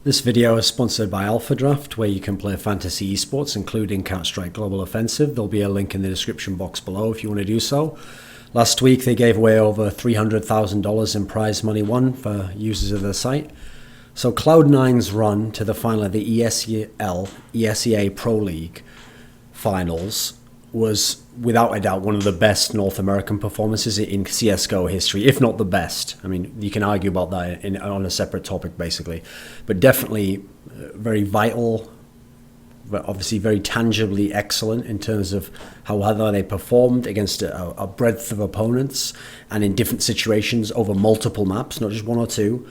This video is sponsored by Alpha Draft, where you can play fantasy esports, including Counter-Strike Global Offensive. There'll be a link in the description box below if you want to do so. Last week, they gave away over $300,000 in prize money won for users of the site. So Cloud9's run to the final of the ESL ESEA Pro League finals was without a doubt one of the best North American performances in CSGO history, if not the best. I mean, you can argue about that on a separate topic, basically. But definitely very vital, but obviously very tangibly excellent in terms of how well they performed against a breadth of opponents and in different situations over multiple maps, not just one or two.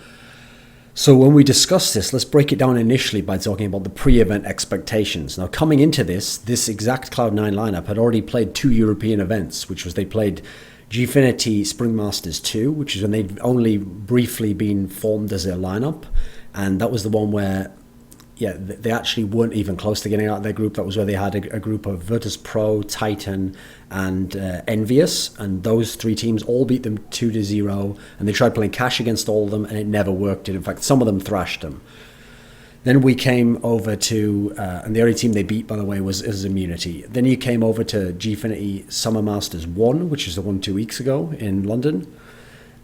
So when we discuss this, let's break it down initially by talking about the pre-event expectations. Now, coming into this exact Cloud9 lineup had already played two European events, which was they played Gfinity Spring Masters 2, which is when they'd only briefly been formed as a lineup. And that was the one where, yeah, they actually weren't even close to getting out of their group. That was where they had a group of Virtus Pro, Titan, and Envious, and those three teams all beat them 2-0, and they tried playing cash against all of them, and it never worked. In fact, some of them thrashed them. Then we came over to, and the only team they beat, by the way, was Immunity. Then you came over to Gfinity Summer Masters 1, which is the one 2 weeks ago in London.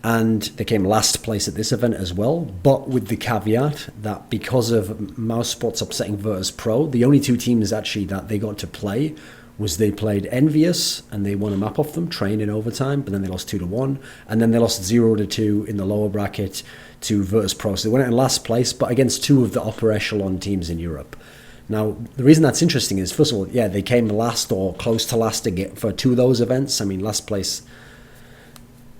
And they came last place at this event as well, but with the caveat that because of Mousespots upsetting Virtus Pro, the only two teams actually that they got to play was they played Envious, and they won a map off them, trained in overtime, but then they lost 2-1, and then they lost 0-2 in the lower bracket to Virtus Pro. So they went in last place, but against two of the upper echelon teams in Europe. Now, the reason that's interesting is, first of all, yeah, they came last or close to last again for two of those events. I mean, last place...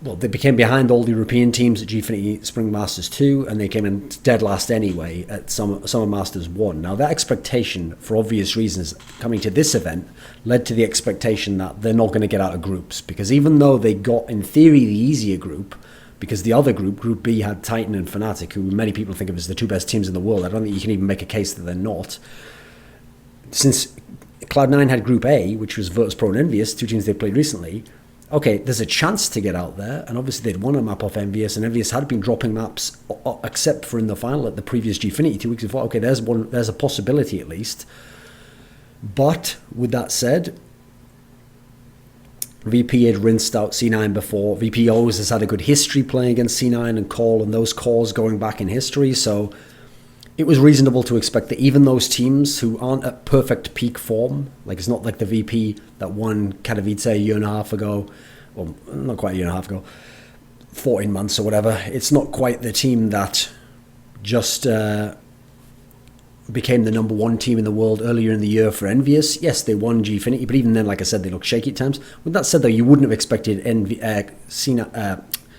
Well, they became behind all the European teams at Gfinity Spring Masters 2, and they came in dead last anyway at Summer Masters 1. Now, that expectation, for obvious reasons, coming to this event, led to the expectation that they're not going to get out of groups, because even though they got, in theory, the easier group, because the other group, Group B, had Titan and Fnatic, who many people think of as the two best teams in the world. I don't think you can even make a case that they're not. Since Cloud9 had Group A, which was Virtus Pro and Envious, two teams they played recently, okay, there's a chance to get out there, and obviously they'd won a map off Envious, and Envious had been dropping maps, except for in the final at the previous Gfinity 2 weeks before. Okay, there's a possibility at least. But with that said, VP had rinsed out C9 before. VP always has had a good history playing against C9 and Call, and those calls going back in history, so it was reasonable to expect that even those teams who aren't at perfect peak form, like it's not like the VP that won Katowice a year and a half ago, well, not quite a year and a half ago, 14 months or whatever. It's not quite the team that just became the number one team in the world earlier in the year for Envious. Yes, they won Gfinity, but even then, like I said, they looked shaky at times. With that said, though, you wouldn't have expected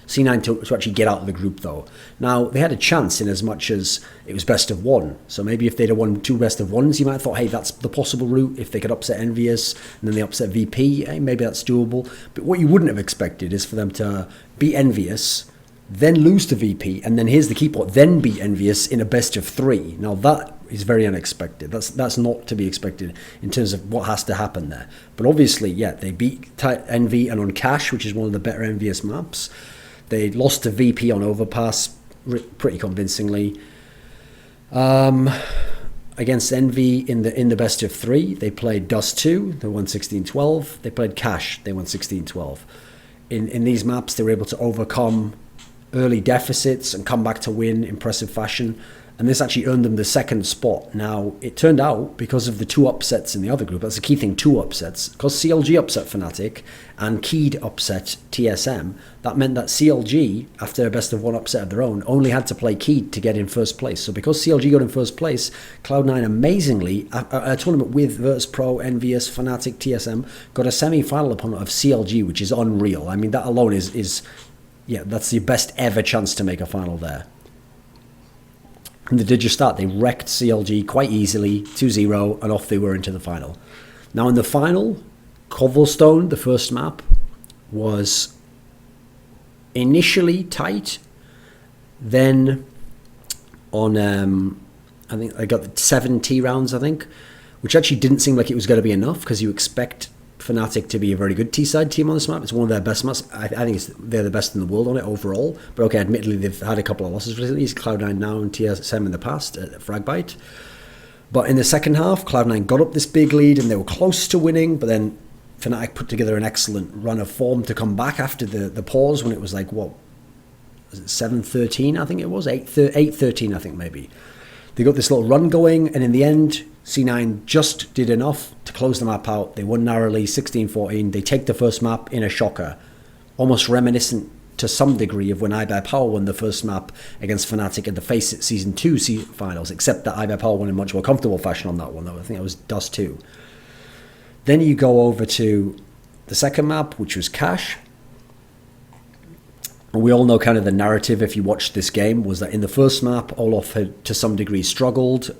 C9 to actually get out of the group, though. Now, they had a chance in as much as it was best of one. So maybe if they'd have won two best of ones, you might have thought, hey, that's the possible route. If they could upset Envious and then they upset VP, hey, maybe that's doable. But what you wouldn't have expected is for them to beat Envious, then lose to VP, and then here's the key part, then beat Envious in a best of three. Now, that is very unexpected. That's not to be expected in terms of what has to happen there. But obviously, yeah, they beat Envy and on Cash, which is one of the better Envious maps. They lost to VP on Overpass pretty convincingly. Against Envy in the best of three, they played Dust 2, they won 16-12. They played Cash, they won 16-12. In these maps, they were able to overcome early deficits and come back to win in impressive fashion. And this actually earned them the second spot. Now, it turned out, because of the two upsets in the other group, that's the key thing, two upsets, because CLG upset Fnatic and Keed upset TSM, that meant that CLG, after a best of one upset of their own, only had to play Keed to get in first place. So because CLG got in first place, Cloud9 amazingly, a tournament with Virtus Pro, Envious, Fnatic, TSM, got a semi-final opponent of CLG, which is unreal. I mean, that alone is yeah, that's the best ever chance to make a final there. And they did just that. They wrecked CLG quite easily, 2-0, and off they were into the final. Now in the final, Cobblestone, the first map, was initially tight. Then on, I think I got 7 T rounds, I think, which actually didn't seem like it was going to be enough, because you expect Fnatic to be a very good T-side team on this map. It's one of their best maps. I think they're the best in the world on it overall. But okay, admittedly, they've had a couple of losses recently. It's Cloud9 now and TSM in the past at Fragbite. But in the second half, Cloud9 got up this big lead and they were close to winning, but then Fnatic put together an excellent run of form to come back after the pause when it was like, what, was it 7-13, I think it was? 8-13, I think maybe. They got this little run going, and in the end, C9 just did enough to close the map out. They won narrowly, 16-14. They take the first map in a shocker, almost reminiscent to some degree of when iBuyPower won the first map against Fnatic at the Face It Season 2 finals, except that iBuyPower won in much more comfortable fashion on that one, though. I think it was Dust 2. Then you go over to the second map, which was Cash. And we all know kind of the narrative, if you watched this game, was that in the first map, Olaf had to some degree struggled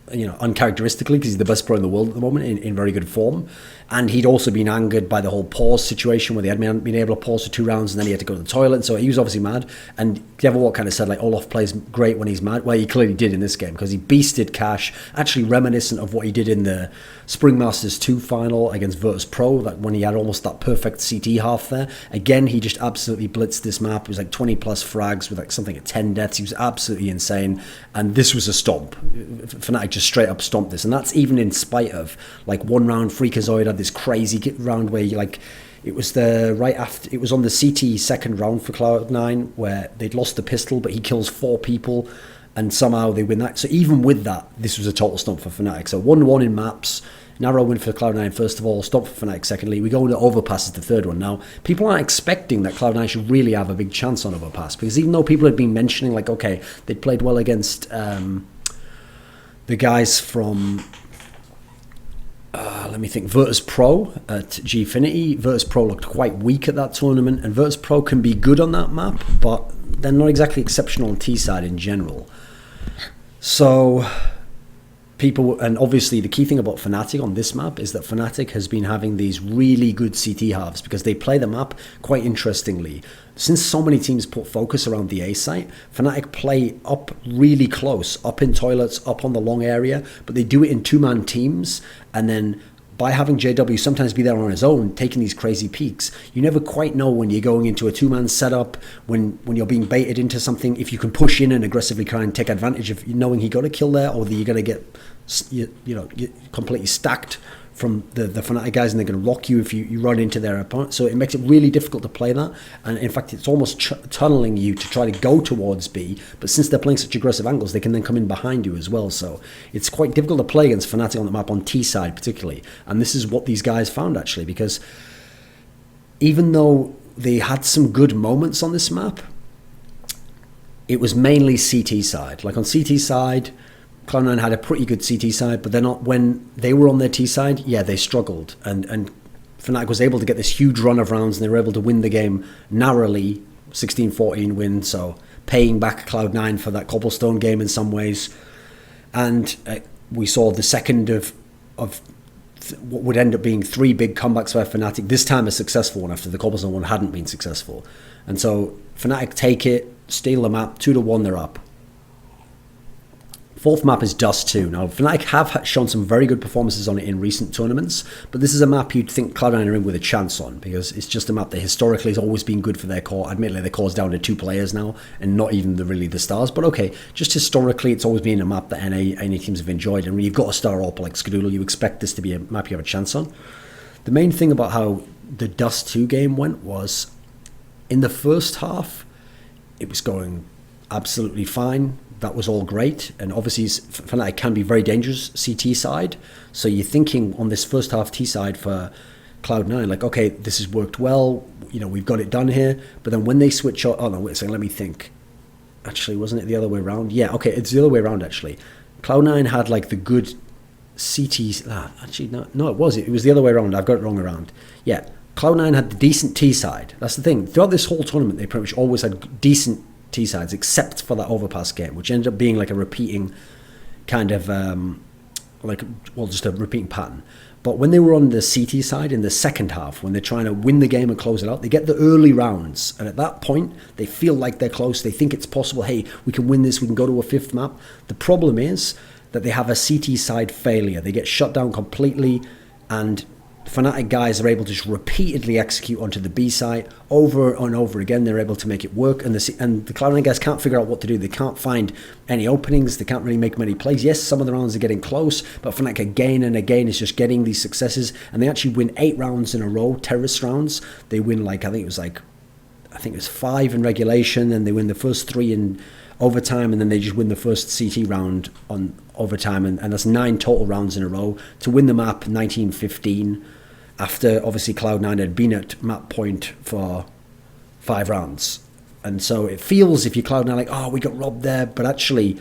uncharacteristically, because he's the best pro in the world at the moment in very good form. And he'd also been angered by the whole pause situation where they hadn't been able to pause for 2 rounds and then he had to go to the toilet. So he was obviously mad. And Devilwalk kind of said, like, Olaf plays great when he's mad. Well, he clearly did in this game because he beasted Cash, actually reminiscent of what he did in the Spring Masters 2 final against Virtus Pro, like when he had almost that perfect CT half there. Again, he just absolutely blitzed this map. It was like 20 plus frags with like something at 10 deaths. He was absolutely insane. And this was a stomp. Fnatic just straight up stomped this. And that's even in spite of like 1 round Freakazoid had this crazy round where it was on the CT second round for Cloud9 where they'd lost the pistol, but he kills 4 people and somehow they win that. So even with that, this was a total stomp for Fnatic. So 1-1 in maps, narrow win for Cloud9 first of all, stomp for Fnatic secondly. We go into Overpass as the third one. Now, people aren't expecting that Cloud9 should really have a big chance on Overpass, because even though people had been mentioning, like, okay, they'd played well against the guys from Virtus Pro at Gfinity. Virtus Pro looked quite weak at that tournament, and Virtus Pro can be good on that map, but they're not exactly exceptional on T-side in general. So people, and obviously the key thing about Fnatic on this map is that Fnatic has been having these really good CT halves because they play the map quite interestingly. Since so many teams put focus around the A site, Fnatic play up really close, up in toilets, up on the long area, but they do it in 2-man teams, and then by having JW sometimes be there on his own, taking these crazy peaks, you never quite know when you're going into a 2-man setup, when you're being baited into something, if you can push in and aggressively try and take advantage of knowing he got a kill there, or that you're going to get completely stacked from the Fnatic guys, and they're going to lock you if you run into their opponent. So it makes it really difficult to play that, and in fact it's almost tunneling you to try to go towards B, but since they're playing such aggressive angles, they can then come in behind you as well. So it's quite difficult to play against Fnatic on the map, on T side particularly, and this is what these guys found actually, because even though they had some good moments on this map, it was mainly CT side. Like on CT side, Cloud9 had a pretty good CT side, but when they were on their T side, yeah, they struggled. And Fnatic was able to get this huge run of rounds, and they were able to win the game narrowly, 16-14 win, so paying back Cloud9 for that cobblestone game in some ways. And we saw the second of what would end up being 3 big comebacks by Fnatic, this time a successful one after the cobblestone one hadn't been successful. And so Fnatic take it, steal the map, 2-1 they're up. Fourth map is Dust 2. Now, Fnatic have shown some very good performances on it in recent tournaments, but this is a map you'd think Cloud9 are in with a chance on, because it's just a map that historically has always been good for their core. Admittedly, their core's down to 2 players now, and not even really the stars, but okay, just historically, it's always been a map that any teams have enjoyed, and when you've got a star AWP like Skadoodle, you expect this to be a map you have a chance on. The main thing about how the Dust 2 game went was, in the first half, it was going absolutely fine. That was all great, and obviously Fnatic can be very dangerous CT side, so you're thinking on this first half T side for Cloud9, like, okay, this has worked well, we've got it done here, but then when they switch on, oh no, wait a second, let me think. Actually, wasn't it the other way around? Yeah, okay, it's the other way around actually. Cloud9 had like the good CT, no, it was the other way around, I've got it wrong around. Yeah, Cloud9 had the decent T side, that's the thing. Throughout this whole tournament, they pretty much always had decent T sides, except for that Overpass game, which ended up being like a repeating kind of just a repeating pattern. But when they were on the CT side in the second half, when they're trying to win the game and close it out, they get the early rounds, and at that point they feel like they're close, they think it's possible, hey, we can win this, we can go to a 5th map. The problem is that they have a CT side failure, they get shut down completely, and Fnatic guys are able to just repeatedly execute onto the B site over and over again. They're able to make it work, and the Cloud9 guys can't figure out what to do. They can't find any openings. They can't really make many plays. Yes, some of the rounds are getting close, but Fnatic again and again is just getting these successes, and they actually win 8 rounds in a row, terrorist rounds. They win I think it was 5 in regulation, and they win the first 3 in overtime, and then they just win the first CT round on overtime, and that's 9 total rounds in a row to win the map 19-15, after obviously Cloud9 had been at map point for 5 rounds. And so it feels, if you're Cloud9, like, oh, we got robbed there, but actually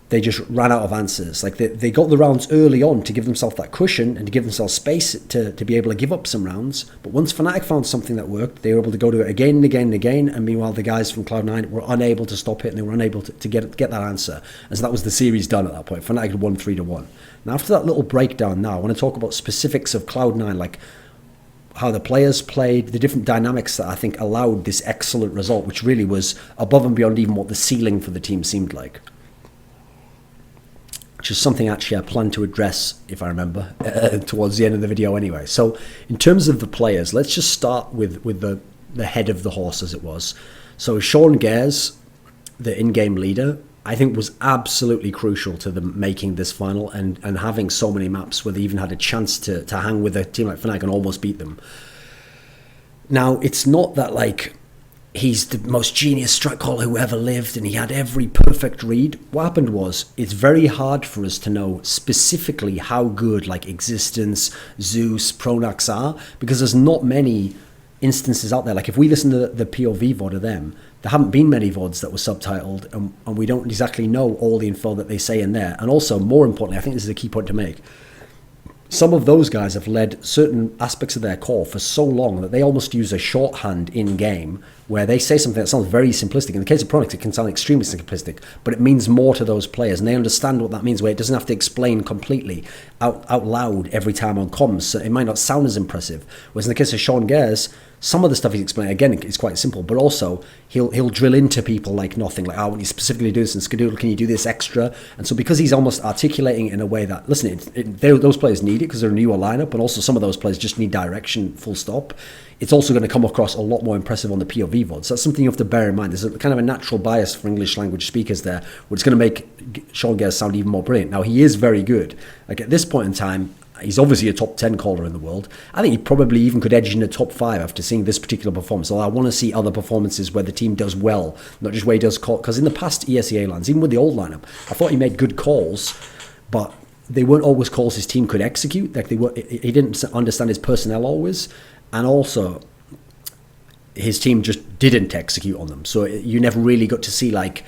they just ran out of answers. Like they got the rounds early on to give themselves that cushion and to give themselves space to be able to give up some rounds. But once Fnatic found something that worked, they were able to go to it again and again and again. And meanwhile, the guys from Cloud9 were unable to stop it, and they were unable to get that answer. And so that was the series done at that point. Fnatic had won 3-1. Now, after that little breakdown, I want to talk about specifics of Cloud9, like how the players played, the different dynamics that I think allowed this excellent result, which really was above and beyond even what the ceiling for the team seemed like. Which is something actually I plan to address, if I remember, towards the end of the video anyway. So in terms of the players, let's just start with the head of the horse, as it was. So Sean Gares, the in-game leader, I think was absolutely crucial to them making this final and having so many maps where they even had a chance to hang with a team like Fnatic and almost beat them. Now, it's not that like he's the most genius strike caller who ever lived and he had every perfect read. What happened was, it's very hard for us to know specifically how good like Existence, Zeus, Pronax are, because there's not many instances out there. Like if we listen to the POV VOD of them, there haven't been many VODs that were subtitled, and we don't exactly know all the info that they say in there. And also, more importantly, I think this is a key point to make, some of those guys have led certain aspects of their core for so long that they almost use a shorthand in-game where they say something that sounds very simplistic. In the case of Pronax, it can sound extremely simplistic, but it means more to those players, and they understand what that means, where it doesn't have to explain completely out loud every time on comms, so it might not sound as impressive. Whereas in the case of Sean Gares, some of the stuff he's explaining, again, is quite simple, but also he'll drill into people like nothing, like, I want you specifically to do this, and Skadoodle, can you do this extra? And so because he's almost articulating it in a way that, listen, those players need it because they're a newer lineup, and also some of those players just need direction, full stop, it's also going to come across a lot more impressive on the POV VOD. So that's something you have to bear in mind. There's a kind of a natural bias for English language speakers there, where it's going to make Sean Gares sound even more brilliant. Now, he is very good. Like at this point in time, he's obviously a top 10 caller in the world. I think he probably even could edge in the top 5 after seeing this particular performance. Although I want to see other performances where the team does well, not just where he does call. Because in the past ESEA lines, even with the old lineup, I thought he made good calls, but they weren't always calls his team could execute. Like he didn't understand his personnel always, and also his team just didn't execute on them. So you never really got to see like.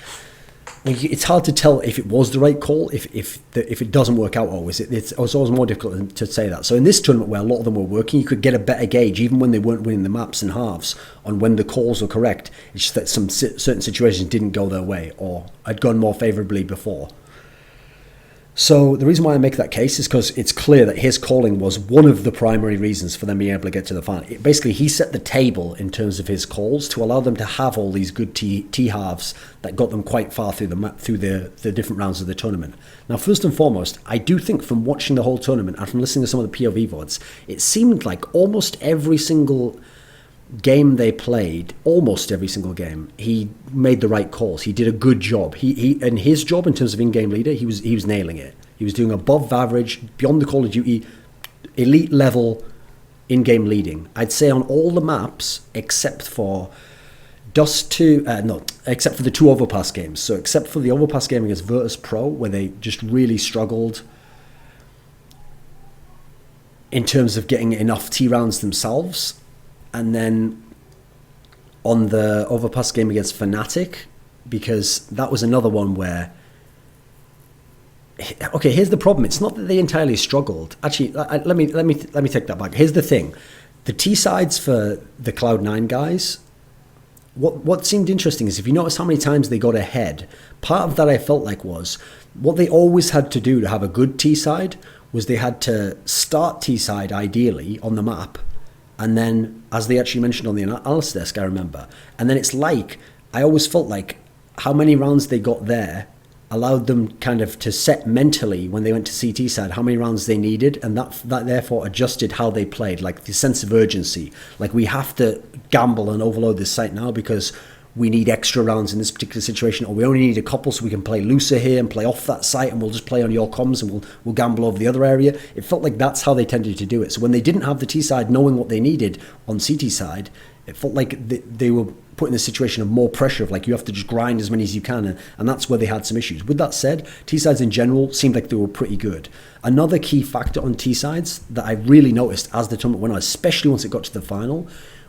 It's hard to tell if it was the right call, if it doesn't work out always. It's always more difficult to say that. So in this tournament where a lot of them were working, you could get a better gauge, even when they weren't winning the maps in halves, on when the calls were correct. It's just that some certain situations didn't go their way or had gone more favourably before. So the reason why I make that case is because it's clear that his calling was one of the primary reasons for them being able to get to the final. Basically, he set the table in terms of his calls to allow them to have all these good T-halves that got them quite far through the different rounds of the tournament. Now, first and foremost, I do think from watching the whole tournament and from listening to some of the POV VODs, it seemed like almost every single game they played, almost every single game, he made the right calls. He did a good job. He and his job in terms of in-game leader, he was nailing it. He was doing above average, beyond the Call of Duty, elite level in-game leading. I'd say on all the maps except for except for the 2 Overpass games. So except for the Overpass game against Virtus Pro, where they just really struggled in terms of getting enough T rounds themselves. And then on the Overpass game against Fnatic, because that was another one where, okay, here's the problem. It's not that they entirely struggled. Actually, let me take that back. Here's the thing: the T sides for the Cloud9 guys. What seemed interesting is if you notice how many times they got ahead. Part of that I felt like was what they always had to do to have a good T side was they had to start T side ideally on the map. And then, as they actually mentioned on the analysis desk, I remember. And then it's like, I always felt like how many rounds they got there allowed them kind of to set mentally when they went to CT side how many rounds they needed, and that therefore adjusted how they played, like the sense of urgency. Like, we have to gamble and overload this site now because we need extra rounds in this particular situation, or we only need a couple so we can play looser here and play off that site, and we'll just play on your comms and we'll gamble over the other area. It felt like that's how they tended to do it. So when they didn't have the T side knowing what they needed on CT side, it felt like they were put in a situation of more pressure of like, you have to just grind as many as you can, and that's where they had some issues. With that said, T-sides in general seemed like they were pretty good. Another key factor on T-sides that I really noticed as the tournament went on, especially once it got to the final,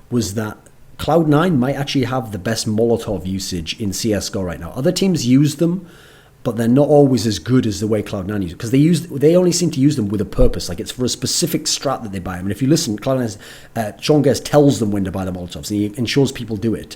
was that Cloud9 might actually have the best Molotov usage in CSGO right now. Other teams use them, but they're not always as good as the way Cloud9 use it, because they only seem to use them with a purpose. Like, it's for a specific strat that they buy them. And if you listen, Cloud9, Sean Gers tells them when to buy the Molotovs, and he ensures people do it.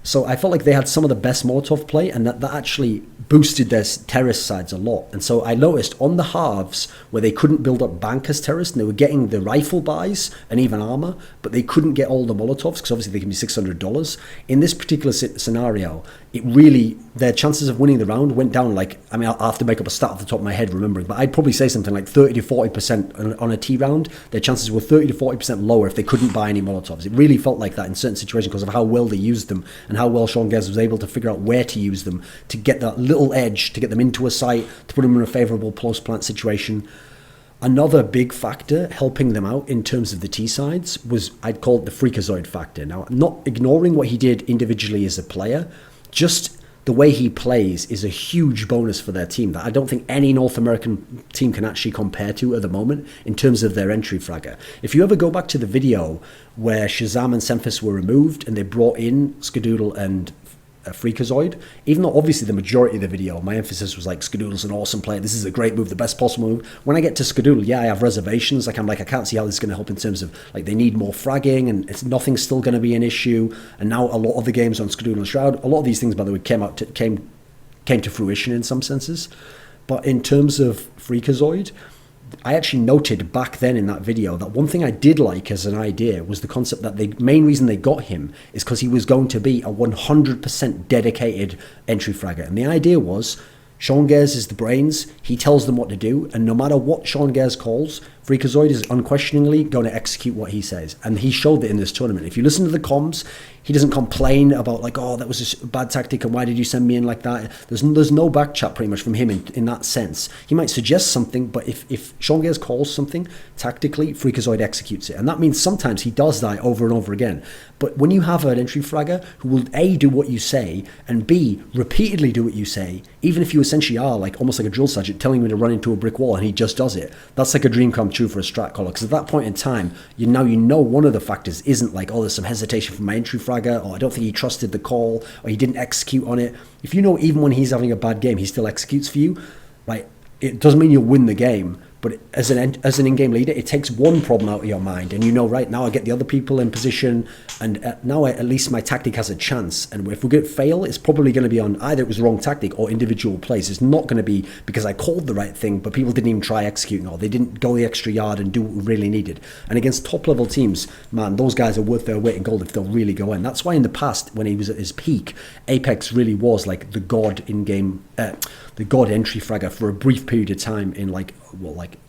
So I felt like they had some of the best Molotov play, and that actually boosted their terrace sides a lot. And so I noticed on the halves where they couldn't build up bank as terrace, and they were getting the rifle buys and even armor, but they couldn't get all the Molotovs because obviously they can be $600. In this particular scenario, it really, their chances of winning the round went down. Like, I mean, I'll have to make up a stat off the top of my head remembering, but I'd probably say something like 30 to 40% on a T round. Their chances were 30 to 40% lower if they couldn't buy any Molotovs. It really felt like that in certain situations because of how well they used them and how well Sean Gers was able to figure out where to use them to get that little edge, to get them into a site, to put them in a favorable post plant situation. Another big factor helping them out in terms of the T-sides was, I'd call it the Freakazoid factor. Now, I'm not ignoring what he did individually as a player, just the way he plays is a huge bonus for their team that I don't think any North American team can actually compare to at the moment in terms of their entry fragger. If you ever go back to the video where Shazam and Semphis were removed and they brought in Skadoodle and Freakazoid, even though obviously the majority of the video, my emphasis was like, Skadoodle's an awesome player, this is a great move, the best possible move. When I get to Skadoodle, yeah, I have reservations. Like, I'm like, I can't see how this is going to help in terms of, like, they need more fragging and nothing's still going to be an issue. And now a lot of the games on Skadoodle and Shroud, a lot of these things, by the way, came to fruition in some senses. But in terms of Freakazoid, I actually noted back then in that video that one thing I did like as an idea was the concept that the main reason they got him is because he was going to be a 100% dedicated entry fragger. And the idea was, Sean Gers is the brains, he tells them what to do, and no matter what Sean Gers calls, Freakazoid is unquestioningly going to execute what he says. And he showed that in this tournament. If you listen to the comms, he doesn't complain about like, oh, that was a bad tactic and why did you send me in like that? There's no back chat pretty much from him in that sense. He might suggest something, but if Sean Gers calls something, tactically, Freakazoid executes it. And that means sometimes he does that over and over again. But when you have an entry fragger who will A, do what you say, and B, repeatedly do what you say, even if you essentially are like almost like a drill sergeant telling him to run into a brick wall and he just does it, that's like a dream come true for a strat caller. Because at that point in time, you know one of the factors isn't like, oh, there's some hesitation from my entry fragger, or I don't think he trusted the call, or he didn't execute on it. If you know even when he's having a bad game, he still executes for you, right? It doesn't mean you'll win the game, but as an in-game leader, it takes one problem out of your mind, and you know, right now I get the other people in position, and now at least my tactic has a chance. And if we get fail, it's probably going to be on either it was wrong tactic or individual plays. It's not going to be because I called the right thing, but people didn't even try executing, or they didn't go the extra yard and do what we really needed. And against top-level teams, man, those guys are worth their weight in gold if they'll really go in. That's why in the past, when he was at his peak, Apex really was like the god in-game, the god entry fragger for a brief period of time in like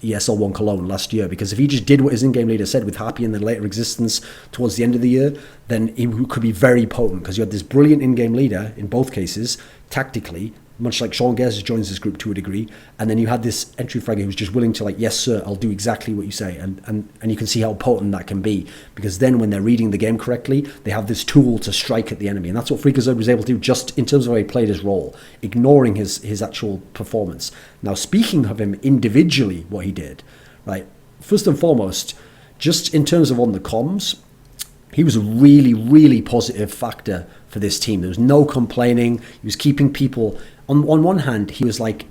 ESL 1 Cologne last year, because if he just did what his in-game leader said with Happy in the later existence towards the end of the year, then he could be very potent, because you had this brilliant in-game leader in both cases, tactically, much like Sean Gers joins this group to a degree, and then you had this entry fragger who's just willing to like, yes sir, I'll do exactly what you say, and you can see how potent that can be, because then when they're reading the game correctly, they have this tool to strike at the enemy, and that's what Freakazoid was able to do just in terms of how he played his role, ignoring his actual performance. Now, speaking of him individually, what he did, right, first and foremost, just in terms of on the comms, he was a really, really positive factor for this team. There was no complaining. He was keeping people, on one hand, he was like,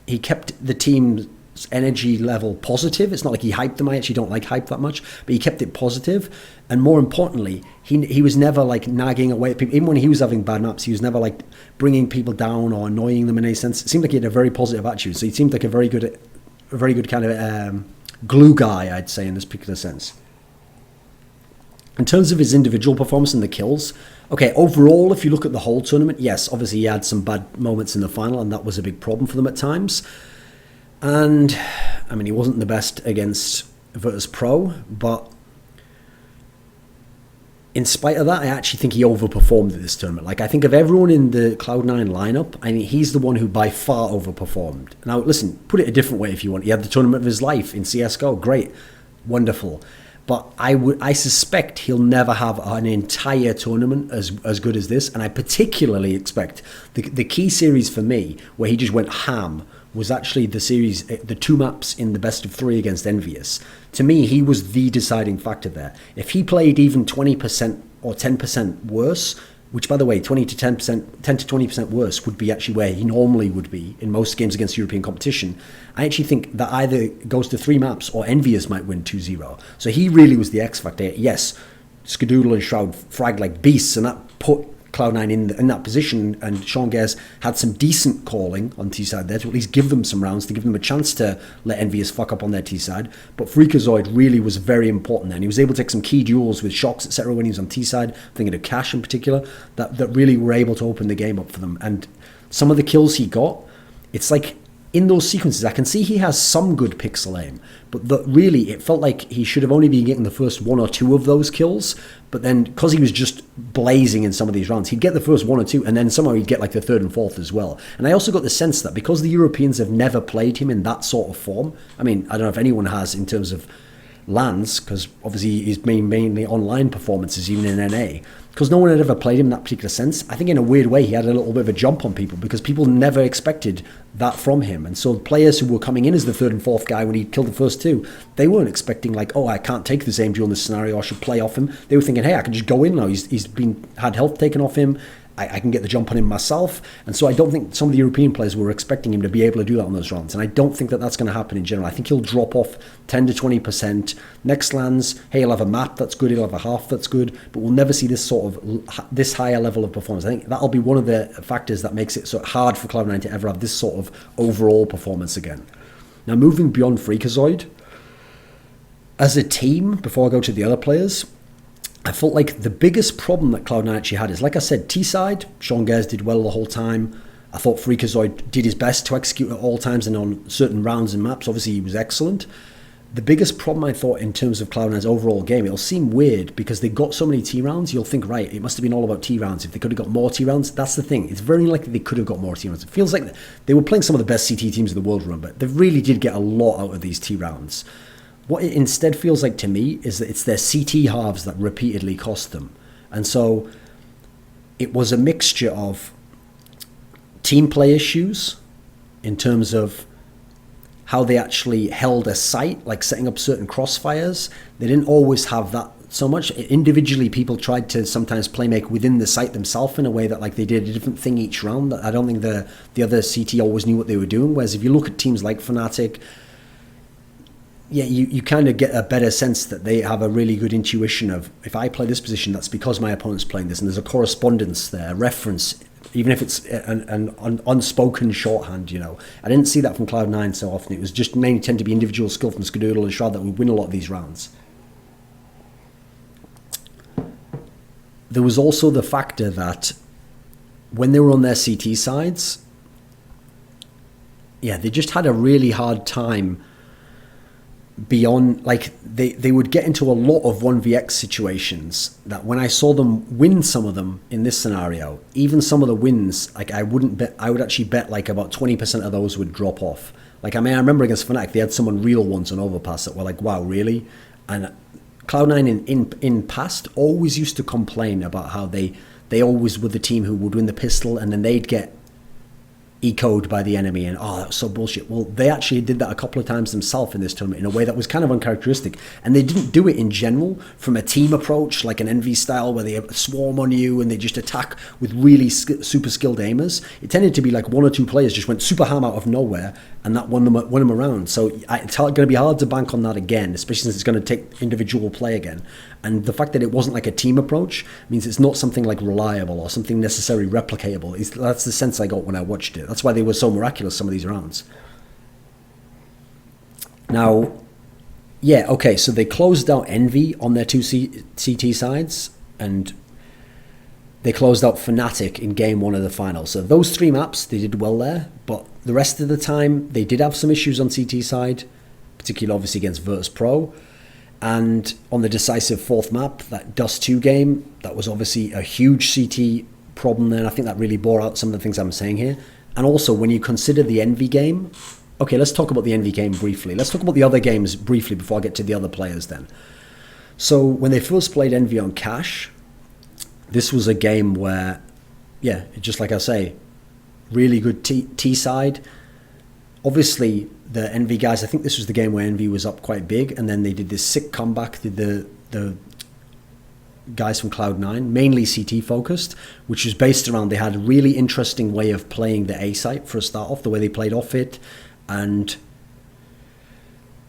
he kept the team's energy level positive. It's not like he hyped them. I actually don't like hype that much, but he kept it positive. And more importantly, he was never like nagging away at people. Even when he was having bad maps, he was never like bringing people down or annoying them in any sense. It seemed like he had a very positive attitude. So he seemed like a very good kind of glue guy, I'd say, in this particular sense. In terms of his individual performance and the kills, Okay, overall, if you look at the whole tournament, yes, obviously he had some bad moments in the final, and that was a big problem for them at times. And, I mean, he wasn't the best against Virtus Pro, but in spite of that, I actually think he overperformed at this tournament. Like, I think of everyone in the Cloud9 lineup, I mean, he's the one who by far overperformed. Now, listen, put it a different way if you want. He had the tournament of his life in CSGO. Great. Wonderful. But I suspect he'll never have an entire tournament as good as this. And I particularly expect the key series for me, where he just went ham, was actually the series, the 2 maps in the best of 3 against Envious. To me, he was the deciding factor there. If he played even 20% or 10% worse, which, by the way, 10 to 20% worse would be actually where he normally would be in most games against European competition, I actually think that either goes to 3 maps or Envious might win 2-0. So he really was the X factor. Yes, Skadoodle and Shroud fragged like beasts, and that put Cloud9 in that position, and Sean Guers had some decent calling on T-side there to at least give them some rounds, to give them a chance to let Envious fuck up on their T-side. But Freakazoid really was very important there, and he was able to take some key duels with Shocks, etc. when he was on T-side, thinking of Cash in particular, that really were able to open the game up for them. And some of the kills he got, it's like, in those sequences, I can see he has some good pixel aim, but really it felt like he should have only been getting the first 1 or 2 of those kills. But then, because he was just blazing in some of these rounds, he'd get the first 1 or 2, and then somehow he'd get like the 3rd and 4th as well. And I also got the sense that because the Europeans have never played him in that sort of form, I mean, I don't know if anyone has in terms of lands, because obviously he's mainly online performances, even in NA. Because no one had ever played him in that particular sense, I think in a weird way he had a little bit of a jump on people, because people never expected that from him. And so players who were coming in as the 3rd and 4th guy when he killed the first 2, they weren't expecting like, oh, I can't take the same duel in this scenario, I should play off him. They were thinking, hey, I can just go in now. He's had health taken off him. I can get the jump on him myself. And so I don't think some of the European players were expecting him to be able to do that on those rounds. And I don't think that that's going to happen in general. I think he'll drop off 10 to 20%. Next lands, hey, he'll have a map that's good, he'll have a half that's good, but we'll never see this sort of, this higher level of performance. I think that'll be one of the factors that makes it so hard for Cloud9 to ever have this sort of overall performance again. Now, moving beyond Freakazoid, as a team, before I go to the other players, I felt like the biggest problem that Cloud9 actually had is, like I said, T-side, Sean Guers did well the whole time. I thought Freakazoid did his best to execute at all times and on certain rounds and maps. Obviously, he was excellent. The biggest problem, I thought, in terms of Cloud9's overall game, it'll seem weird because they got so many T rounds, you'll think, right, it must have been all about T rounds. If they could have got more T rounds, that's the thing. It's very likely they could have got more T rounds. It feels like they were playing some of the best CT teams in the world run, but they really did get a lot out of these T rounds. What it instead feels like to me is that it's their CT halves that repeatedly cost them. And so it was a mixture of team play issues in terms of how they actually held a site, like setting up certain crossfires. They didn't always have that so much. Individually, people tried to sometimes playmake within the site themselves in a way that like they did a different thing each round. I don't think the other CT always knew what they were doing. Whereas if you look at teams like Fnatic, yeah, you kind of get a better sense that they have a really good intuition of, if I play this position, that's because my opponent's playing this, and there's a correspondence there, a reference, even if it's an unspoken shorthand, you know. I didn't see that from Cloud9 so often. It was just mainly tend to be individual skill from Skadoodle and Shroud that would win a lot of these rounds. There was also the factor that when they were on their CT sides, yeah, they just had a really hard time beyond, like they would get into a lot of 1vx situations that when I saw them win some of them in this scenario, even some of the wins, like I would actually bet like about 20% of those would drop off. Like, I mean, I remember against Fnatic, they had someone real once on Overpass that were like, wow, really? And Cloud9 in past always used to complain about how they always were the team who would win the pistol and then they'd get echoed by the enemy, and oh, that was so bullshit. Well, they actually did that a couple of times themselves in this tournament in a way that was kind of uncharacteristic, and they didn't do it in general from a team approach like an Envy style where they swarm on you and they just attack with really super skilled aimers. It tended to be like 1 or 2 players just went super ham out of nowhere and that won them around. So it's going to be hard to bank on that again, especially since it's going to take individual play again. And the fact that it wasn't like a team approach means it's not something like reliable or something necessarily replicable. That's the sense I got when I watched it. That's why they were so miraculous, some of these rounds. Now, yeah, okay, so they closed out Envy on their 2 CT sides, and They closed out Fnatic in game one of the final. So those 3 maps, they did well there. But the rest of the time, they did have some issues on CT side, particularly obviously against Virtus.pro. And on the decisive 4th map, that Dust 2 game, that was obviously a huge CT problem there. And I think that really bore out some of the things I'm saying here. And also, when you consider the Envy game, okay, let's talk about the Envy game briefly. Let's talk about the other games briefly before I get to the other players then. So when they first played Envy on Cash, this was a game where, yeah, just like I say, really good T side. Obviously, the Envy guys, I think this was the game where Envy was up quite big, and then they did this sick comeback, the guys from Cloud9, mainly CT focused, which was based around, they had a really interesting way of playing the A site for a start off, the way they played off it. And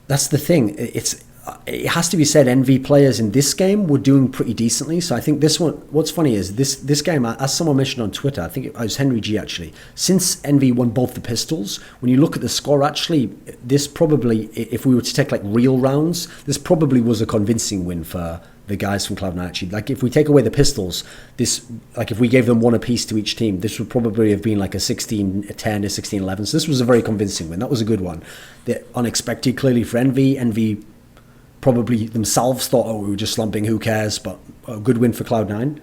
that's the thing, it has to be said, Envy players in this game were doing pretty decently. So I think this one, what's funny is this game, as someone mentioned on Twitter, I think it was Henry G actually, since Envy won both the pistols, when you look at the score, actually, this probably, if we were to take like real rounds, this probably was a convincing win for the guys from Cloud9 actually. Like if we take away the pistols, this, like if we gave them 1 apiece to each team, this would probably have been like a 16-10 to 16-11. So this was a very convincing win. That was a good one. The unexpected clearly for Envy. Envy probably themselves thought, oh, we were just slumping, who cares? But a good win for Cloud9.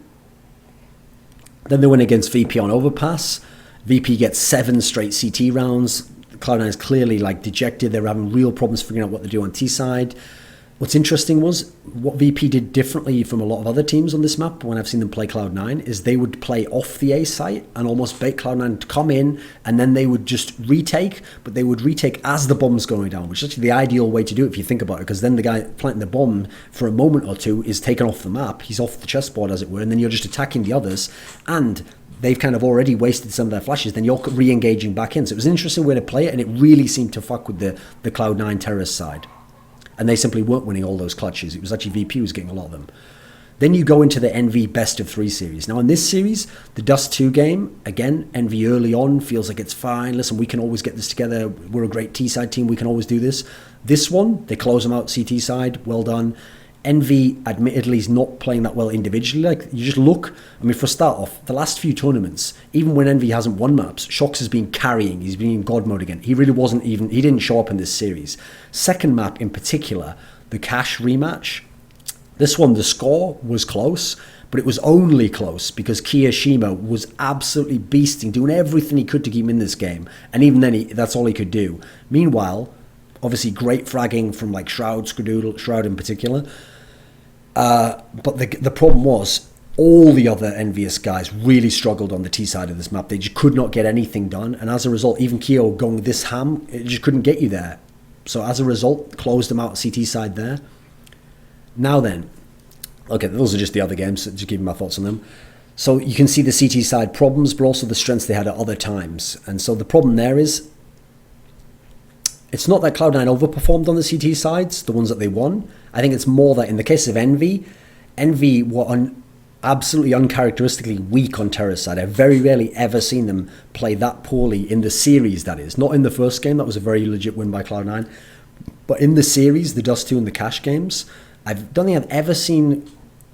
Then they win against VP on Overpass. VP gets 7 straight CT rounds. Cloud9 is clearly like dejected. They're having real problems figuring out what to do on T side. What's interesting was what VP did differently from a lot of other teams on this map when I've seen them play Cloud9 is they would play off the A site and almost bait Cloud9 to come in, and then they would just retake, but they would retake as the bomb's going down, which is actually the ideal way to do it if you think about it, because then the guy planting the bomb for a moment or two is taken off the map, he's off the chessboard as it were, and then you're just attacking the others, and they've kind of already wasted some of their flashes, then you're re-engaging back in. So it was an interesting way to play it, and it really seemed to fuck with the Cloud9 terrorist side. And they simply weren't winning all those clutches. It was actually VP who was getting a lot of them. Then you go into the Envy best of 3 series. Now in this series, the Dust 2 game, again, Envy early on feels like it's fine. Listen, we can always get this together. We're a great T-side team. We can always do this. This one, they close them out CT side. Well done. Envy, admittedly, is not playing that well individually. Like, you just look, I mean, for a start off, the last few tournaments, even when Envy hasn't won maps, Shox has been carrying. He's been in God mode again. He really wasn't even, he didn't show up in this series. Second map in particular, the Cash rematch, this one, the score was close, but it was only close because Kiyashima was absolutely beasting, doing everything he could to keep him in this game. And even then, that's all he could do. Meanwhile, obviously great fragging from like Shroud, Skradoodle, Shroud in particular. But the problem was all the other envious guys really struggled on the T side of this map. They just could not get anything done. And as a result, even Kyo going this ham, it just couldn't get you there. So as a result, closed them out CT side there. Now then, okay, those are just the other games, so just giving my thoughts on them. So you can see the CT side problems, but also the strengths they had at other times. And so the problem there is, it's not that Cloud9 overperformed on the CT sides, the ones that they won. I think it's more that in the case of Envy were absolutely uncharacteristically weak on Terra's side. I've very rarely ever seen them play that poorly in the series, that is. Not in the first game, that was a very legit win by Cloud9. But in the series, the Dust 2 and the Cash games, I don't think I've ever seen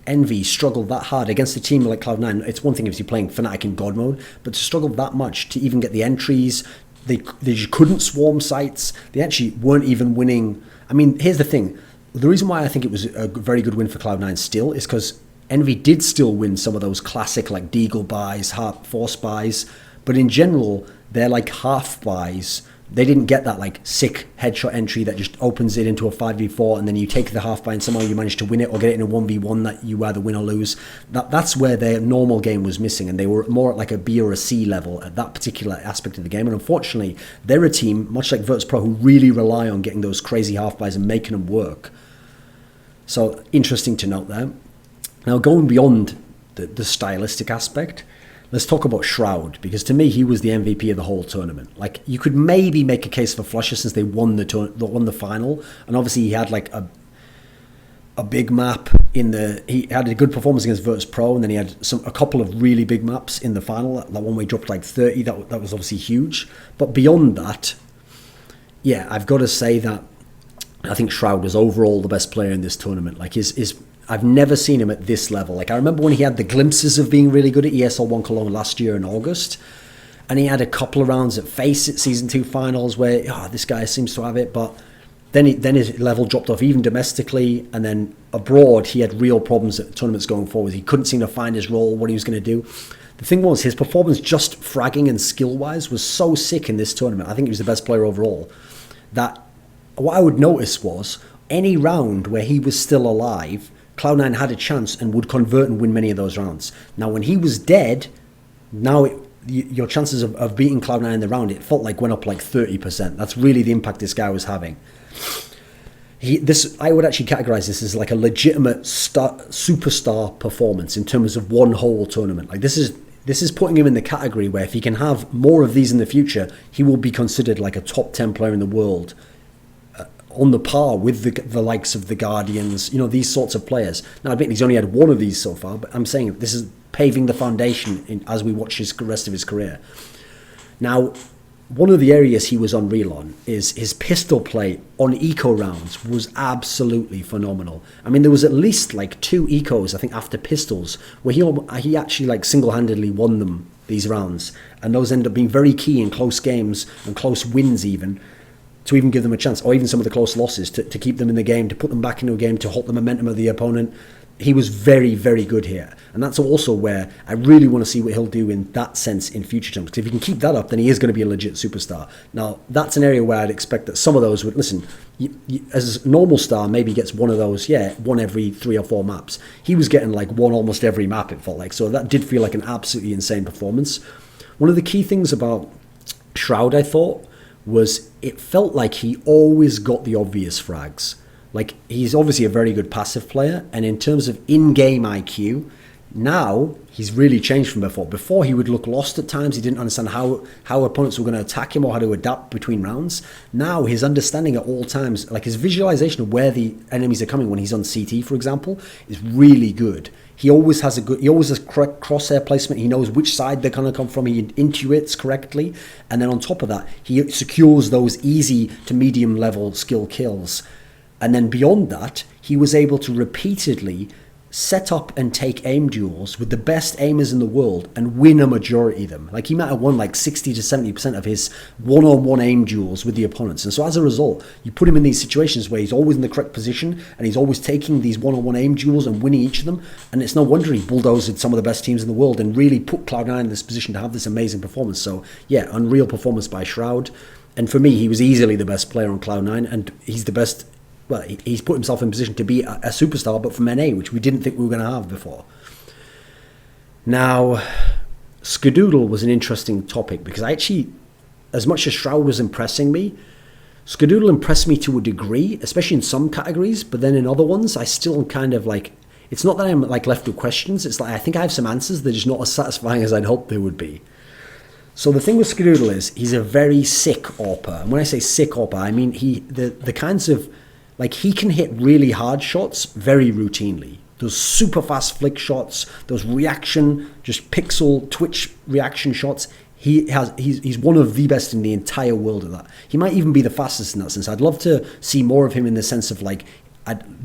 Envy struggle that hard against a team like Cloud9. It's one thing if you're playing Fnatic in God mode, but to struggle that much to even get the entries, they just couldn't swarm sites. They actually weren't even winning. I mean, here's the thing. The reason why I think it was a very good win for Cloud9 still is because Envy did still win some of those classic like Deagle buys, Force buys, but in general, they're like half buys. They didn't get that like sick headshot entry that just opens it into a 5v4 and then you take the half buy and somehow you manage to win it or get it in a 1v1 that you either win or lose. That's where their normal game was missing, and they were more at like a B or a C level at that particular aspect of the game. And unfortunately, they're a team, much like Virtus.pro, who really rely on getting those crazy half buys and making them work. So interesting to note there. Now going beyond the stylistic aspect, let's talk about Shroud, because to me, he was the MVP of the whole tournament. Like, you could maybe make a case for Flusher since they won the final, and obviously he had like a big map he had a good performance against Virtus.pro, and then he had a couple of really big maps in the final. That one where he dropped like 30, that was obviously huge. But beyond that, yeah, I've got to say that I think Shroud was overall the best player in this tournament. Like his I've never seen him at this level. Like, I remember when he had the glimpses of being really good at ESL 1 Cologne last year in August, and he had a couple of rounds at Face-It Season 2 finals where, this guy seems to have it, but then his level dropped off even domestically, and then abroad he had real problems at tournaments going forward. He couldn't seem to find his role, what he was going to do. The thing was, his performance just fragging and skill-wise was so sick in this tournament. I think he was the best player overall. That what I would notice was, any round where he was still alive, Cloud9 had a chance and would convert and win many of those rounds. Now, when he was dead, your chances of beating Cloud9 in the round, it felt like went up like 30%. That's really the impact this guy was having. I would actually categorize this as like a legitimate superstar performance in terms of one whole tournament. Like, this is putting him in the category where if he can have more of these in the future, he will be considered like a top 10 player in the world, on the par with the likes of the Guardians, these sorts of players. Now, I admit he's only had one of these so far, but I'm saying this is paving the foundation as we watch the rest of his career. Now, one of the areas he was unreal on is his pistol play on eco rounds was absolutely phenomenal. I mean, there was at least like 2 ecos, I think, after pistols, where he actually like single-handedly won them, these rounds, and those end up being very key in close games and close wins even, to even give them a chance, or even some of the close losses, to keep them in the game, to put them back into a game, to halt the momentum of the opponent. He was very, very good here. And that's also where I really want to see what he'll do in that sense in future terms. Because if he can keep that up, then he is going to be a legit superstar. Now, that's an area where I'd expect that some of those would, listen, as a normal star, maybe he gets one of those, one every 3 or 4 maps. He was getting like one almost every map, it felt like. So that did feel like an absolutely insane performance. One of the key things about Shroud, I thought, was it felt like he always got the obvious frags. Like, he's obviously a very good passive player, and in terms of in-game IQ, now he's really changed from before. Before, he would look lost at times. He didn't understand how opponents were going to attack him or how to adapt between rounds. Now, his understanding at all times, like his visualization of where the enemies are coming when he's on CT, for example, is really good. He always has correct crosshair placement. He knows which side they're going to come from. He intuits correctly. And then on top of that, he secures those easy to medium level skill kills. And then beyond that, he was able to repeatedly set up and take aim duels with the best aimers in the world and win a majority of them. Like, he might have won like 60 to 70% of his one-on-one aim duels with the opponents. And so as a result, you put him in these situations where he's always in the correct position and he's always taking these one-on-one aim duels and winning each of them. And it's no wonder he bulldozed some of the best teams in the world and really put Cloud9 in this position to have this amazing performance. So yeah, unreal performance by Shroud. And for me, he was easily the best player on Cloud9, and he's the best. Well, he's put himself in position to be a superstar, but from NA, which we didn't think we were going to have before. Now, Skadoodle was an interesting topic because I actually, as much as Shroud was impressing me, Skadoodle impressed me to a degree, especially in some categories, but then in other ones, I still kind of like, it's not that I'm like left with questions, it's like I think I have some answers, they're just not as satisfying as I'd hoped they would be. So the thing with Skadoodle is, he's a very sick AWPer. And when I say sick AWPer, I mean the kinds of, like, he can hit really hard shots very routinely. Those super fast flick shots, those reaction, just pixel twitch reaction shots. He's one of the best in the entire world at that. He might even be the fastest in that sense. I'd love to see more of him in the sense of like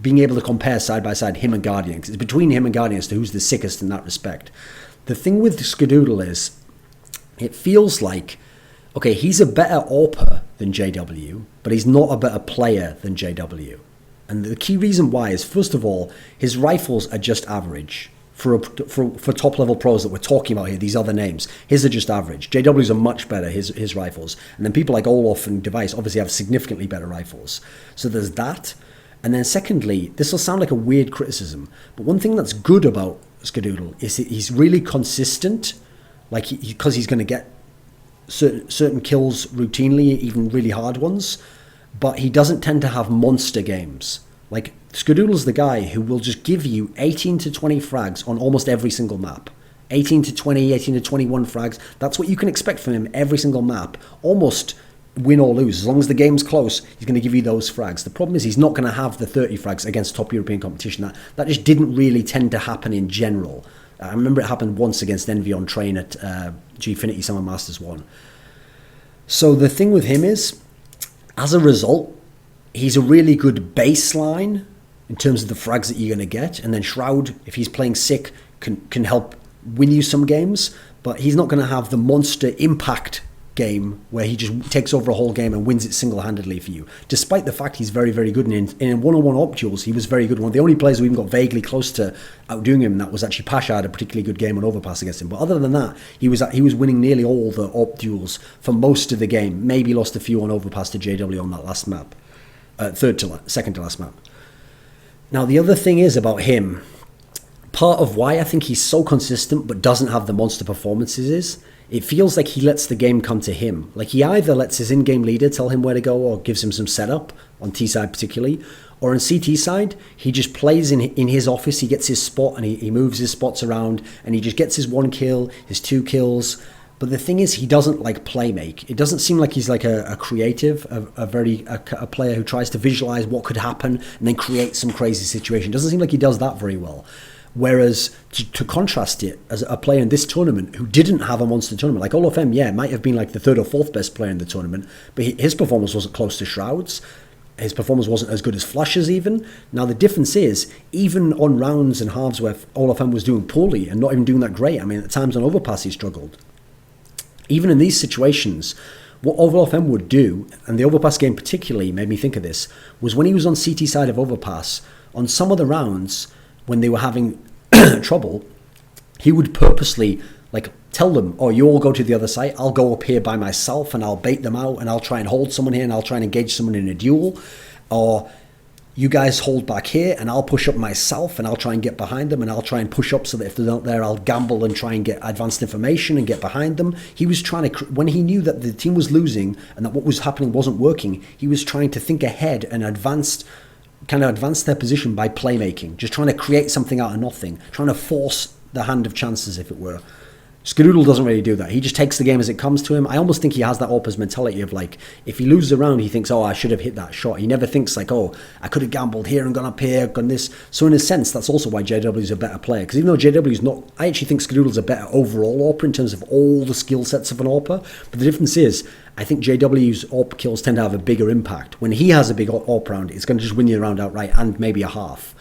being able to compare side by side him and Guardian. 'Cause it's between him and Guardian as to who's the sickest in that respect. The thing with Skadoodle is, it feels like, okay, he's a better AWPer than JW, but he's not a better player than JW. And the key reason why is, first of all, his rifles are just average. For top-level pros that we're talking about here, these other names, his are just average. JW's are much better, his rifles. And then people like Olaf and Device obviously have significantly better rifles. So there's that. And then secondly, this will sound like a weird criticism, but one thing that's good about Skadoodle is that he's really consistent, like because he's going to get certain kills routinely, even really hard ones, but he doesn't tend to have monster games. Like, Skadoodle's the guy who will just give you 18 to 20 frags on almost every single map. 18 to 20, 18 to 21 frags. That's what you can expect from him every single map. Almost win or lose. As long as the game's close, he's going to give you those frags. The problem is he's not going to have the 30 frags against top European competition. That just didn't really tend to happen in general. I remember it happened once against Envy on train at Gfinity Summer Masters 1. So the thing with him is, as a result, he's a really good baseline in terms of the frags that you're going to get. And then Shroud, if he's playing sick, can help win you some games, but he's not going to have the monster impact game where he just takes over a whole game and wins it single-handedly for you, despite the fact he's very, very good. And in one-on-one op duels, he was very good. One of the only players who even got vaguely close to outdoing him, that was actually Pasha, had a particularly good game on overpass against him. But other than that, he was winning nearly all the op duels for most of the game. Maybe lost a few on overpass to JW on that last map, second to last map. Now, the other thing is about him, part of why I think he's so consistent but doesn't have the monster performances is, it feels like he lets the game come to him. Like he either lets his in-game leader tell him where to go or gives him some setup, on T-side particularly, or on CT side, he just plays in his office, he gets his spot and he moves his spots around and he just gets his 1 kill, his 2 kills. But the thing is, he doesn't like play make. It doesn't seem like he's like a creative, a player who tries to visualize what could happen and then create some crazy situation. It doesn't seem like he does that very well. Whereas to contrast it, as a player in this tournament who didn't have a monster tournament, like Olaf-M, might have been like the 3rd or 4th best player in the tournament, but his performance wasn't close to Shroud's. His performance wasn't as good as Flash's even. Now the difference is, even on rounds and halves where Olaf-M was doing poorly and not even doing that great, I mean at times on overpass he struggled. Even in these situations, what Olaf-M would do, and the overpass game particularly made me think of this, was when he was on CT side of overpass, on some of the rounds, when they were having trouble, he would purposely like tell them, oh, you all go to the other side, I'll go up here by myself and I'll bait them out and I'll try and hold someone here and I'll try and engage someone in a duel, or you guys hold back here and I'll push up myself and I'll try and get behind them and I'll try and push up so that if they're not there, I'll gamble and try and get advanced information and get behind them. He was trying to, when he knew that the team was losing and that what was happening wasn't working, he was trying to think ahead and advance their position by playmaking, just trying to create something out of nothing, trying to force the hand of chances, if it were. Skadoodle doesn't really do that. He just takes the game as it comes to him. I almost think he has that Orpa's mentality of like, if he loses a round, he thinks, oh, I should have hit that shot. He never thinks like, oh, I could have gambled here and gone up here, gone this. So in a sense, that's also why JW is a better player. Because even though JW is not, I actually think Skadoodle's a better overall Orpa in terms of all the skill sets of an Orpa. But the difference is, I think JW's AWP kills tend to have a bigger impact. When he has a big AWP round, it's going to just win you a round outright and maybe a half.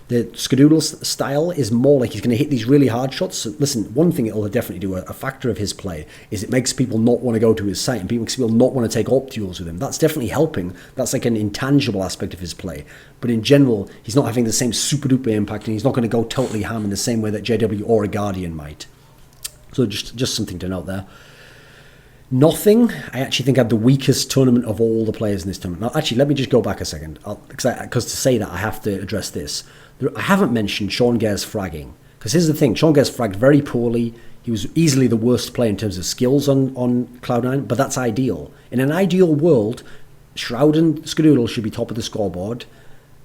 The Skadoodle style is more like he's going to hit these really hard shots. So listen, one thing it'll definitely do, a factor of his play, is it makes people not want to go to his site and makes people not want to take AWP duels with him. That's definitely helping. That's like an intangible aspect of his play. But in general, he's not having the same super duper impact and he's not going to go totally ham in the same way that JW or a Guardian might. So just something to note there. Nothing, I actually think, had the weakest tournament of all the players in this tournament. Now, actually, let me just go back a second. Because to say that, I have to address this. I haven't mentioned Sean Gare's fragging. Because here's the thing, Sean Gare's fragged very poorly. He was easily the worst player in terms of skills on Cloud9, but that's ideal. In an ideal world, Shroud and Skadoodle should be top of the scoreboard.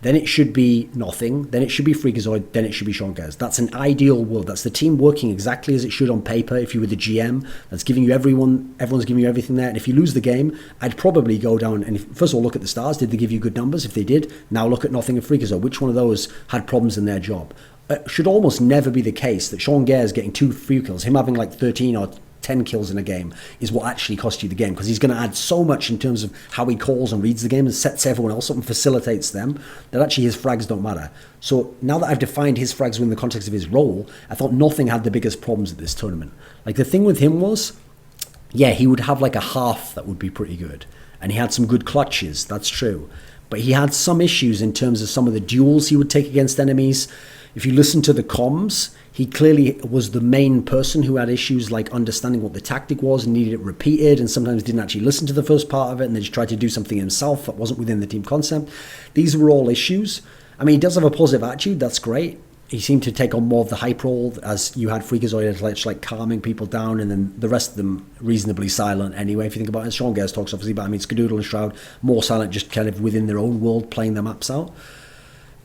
Then it should be Nothing. Then it should be Freakazoid. Then it should be Sean Gares. That's an ideal world. That's the team working exactly as it should on paper. If you were the GM, that's giving you everyone's giving you everything there. And if you lose the game, I'd probably go down and first of all look at the stars. Did they give you good numbers? If they did, now look at Nothing and Freakazoid. Which one of those had problems in their job? It should almost never be the case that Sean Gares getting 2 free kills, him having like 13 or 10 kills in a game, is what actually cost you the game, because he's going to add so much in terms of how he calls and reads the game and sets everyone else up and facilitates them, that actually his frags don't matter. So now that I've defined his frags within the context of his role, I thought Nothing had the biggest problems at this tournament. Like the thing with him was, yeah, he would have like a half that would be pretty good, and he had some good clutches, that's true, but he had some issues in terms of some of the duels he would take against enemies. If you listen to the comms, he clearly was the main person who had issues like understanding what the tactic was and needed it repeated, and sometimes didn't actually listen to the first part of it and then just tried to do something himself that wasn't within the team concept. These were all issues. I mean, he does have a positive attitude, that's great. He seemed to take on more of the hype role, as you had Freakazoid like calming people down, and then the rest of them reasonably silent anyway, if you think about it. Sean Gares talks obviously, but I mean Skadoodle and Shroud more silent, just kind of within their own world playing their maps out.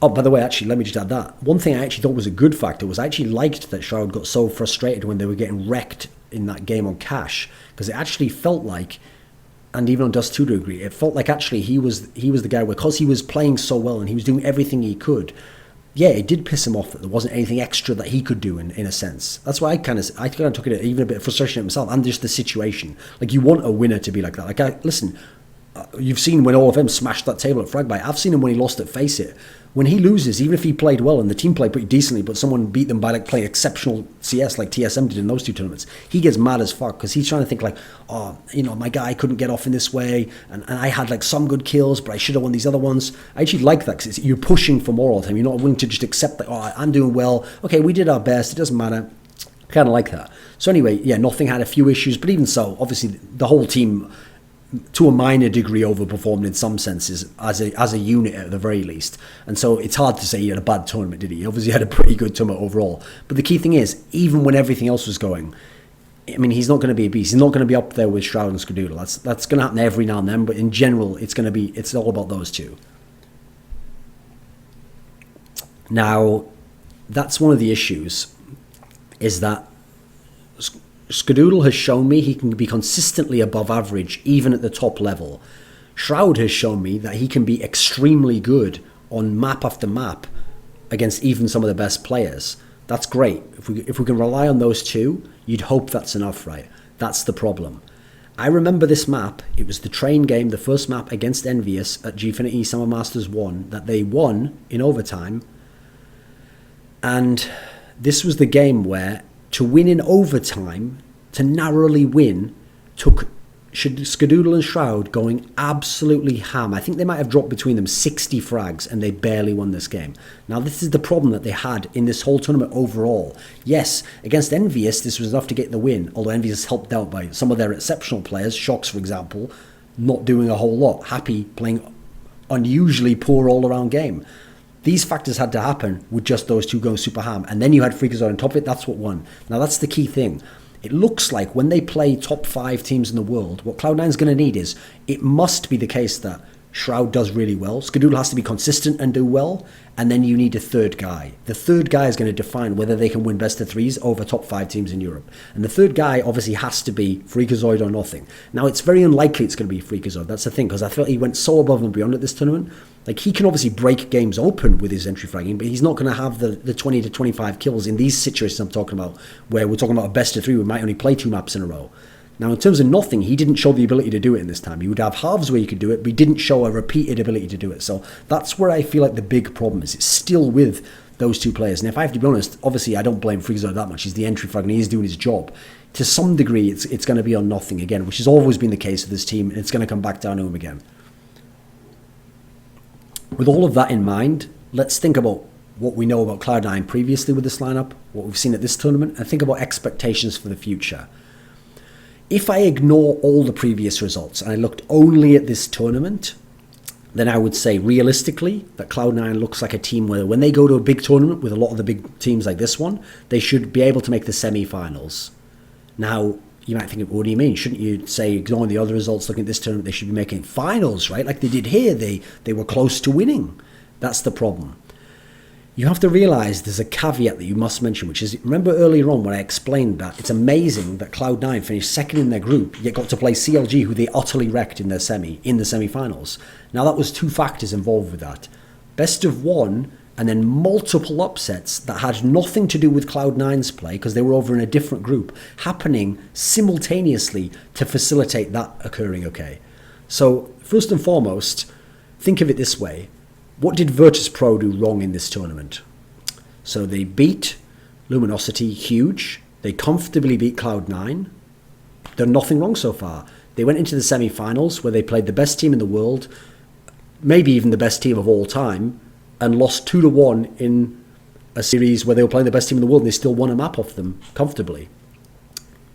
Oh, by the way, actually, let me just add that. One thing I actually thought was a good factor was I actually liked that Shroud got so frustrated when they were getting wrecked in that game on Cash, because it actually felt like, and even on Dust 2 to a degree, it felt like actually he was the guy, because he was playing so well and he was doing everything he could. Yeah, it did piss him off that there wasn't anything extra that he could do in a sense. That's why I kind of took it even a bit of frustration at himself and just the situation. Like, you want a winner to be like that. Like, listen, You've seen when all of them smashed that table at Fragbite. I've seen him when he lost at Face It. When he loses, even if he played well and the team played pretty decently, but someone beat them by like playing exceptional CS like TSM did in those 2 tournaments, he gets mad as fuck because he's trying to think like, oh, my guy couldn't get off in this way, and I had like some good kills, but I should have won these other ones. I actually like that because you're pushing for more all the time. You're not willing to just accept that, oh, I'm doing well. Okay, we did our best. It doesn't matter. Kind of like that. So anyway, yeah, Nothing had a few issues, but even so, obviously the whole team, to a minor degree, overperformed in some senses as a unit at the very least. And so it's hard to say he had a bad tournament, did he? He obviously had a pretty good tournament overall. But the key thing is, even when everything else was going, I mean, he's not going to be a beast. He's not going to be up there with Shroud and Skadoodle. That's going to happen every now and then. But in general, it's all about those two. Now, that's one of the issues, is that Skadoodle has shown me he can be consistently above average even at the top level. Shroud has shown me that he can be extremely good on map after map against even some of the best players. That's great. If we can rely on those two, you'd hope that's enough, right? That's the problem. I remember this map. It was the train game, the first map against Envious at Gfinity Summer Masters 1 that they won in overtime. And this was the game where to win in overtime, to narrowly win, took Skadoodle and Shroud going absolutely ham. I think they might have dropped between them 60 frags and they barely won this game. Now, this is the problem that they had in this whole tournament overall. Yes, against Envious, this was enough to get the win, although Envious helped out by some of their exceptional players, Shocks, for example, not doing a whole lot. Happy playing unusually poor all-around game. These factors had to happen with just those two going super ham. And then you had Freakazoid on top of it. That's what won. Now, that's the key thing. It looks like when they play top 5 teams in the world, what Cloud9 is going to need is, it must be the case that Shroud does really well, Skadoodle has to be consistent and do well, and then you need a third guy. The third guy is going to define whether they can win best of 3s over top 5 teams in Europe. And the third guy obviously has to be Freakazoid or Nothing. Now, it's very unlikely it's going to be Freakazoid. That's the thing, because I felt he went so above and beyond at this tournament. Like, he can obviously break games open with his entry fragging, but he's not going to have the 20 to 25 kills in these situations I'm talking about, where we're talking about a best of 3, we might only play 2 maps in a row. Now, in terms of Nothing, he didn't show the ability to do it in this time. He would have halves where he could do it, but he didn't show a repeated ability to do it. So that's where I feel like the big problem is. It's still with those two players. And if I have to be honest, obviously I don't blame Freakazoid that much. He's the entry frag and he's doing his job. To some degree, it's going to be on Nothing again, which has always been the case with this team, and it's going to come back down to him again. With all of that in mind, let's think about what we know about Cloud9 previously with this lineup, what we've seen at this tournament, and think about expectations for the future. If I ignore all the previous results and I looked only at this tournament, then I would say realistically that Cloud9 looks like a team where when they go to a big tournament with a lot of the big teams like this one, they should be able to make the semi-finals. Now, you might think, what do you mean? Shouldn't you say, ignoring the other results, looking at this tournament, they should be making finals, right? Like they did here, they were close to winning. That's the problem. You have to realize there's a caveat that you must mention, which is, remember earlier on when I explained that it's amazing that Cloud9 finished second in their group, yet got to play CLG, who they utterly wrecked in the semi-finals. Now that was 2 factors involved with that. Best of 1, and then multiple upsets that had nothing to do with Cloud9's play, because they were over in a different group, happening simultaneously to facilitate that occurring, okay? So, first and foremost, think of it this way. What did Virtus.pro do wrong in this tournament? So they beat Luminosity huge. They comfortably beat Cloud9. Done nothing wrong so far. They went into the semi-finals where they played the best team in the world, maybe even the best team of all time, and lost 2-1 in a series where they were playing the best team in the world and they still won a map off them comfortably.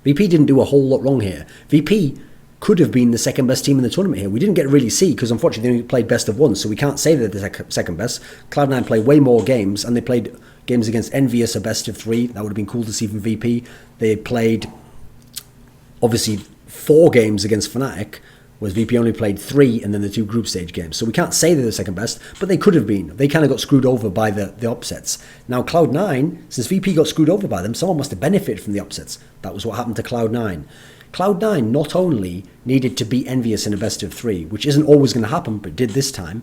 VP didn't do a whole lot wrong here. VP could have been the second best team in the tournament here. We didn't get to really see because unfortunately they only played best of 1, so we can't say they're the second best. Cloud9 played way more games, and they played games against Envious, a best of 3. That would have been cool to see from VP. They played obviously 4 games against Fnatic, whereas VP only played 3 and then the 2 group stage games. So we can't say they're the second best, but they could have been. They kind of got screwed over by the upsets. Now Cloud9, since VP got screwed over by them, someone must have benefited from the upsets. That was what happened to Cloud9. Cloud9 not only needed to beat Envious in a best of 3, which isn't always going to happen, but did this time.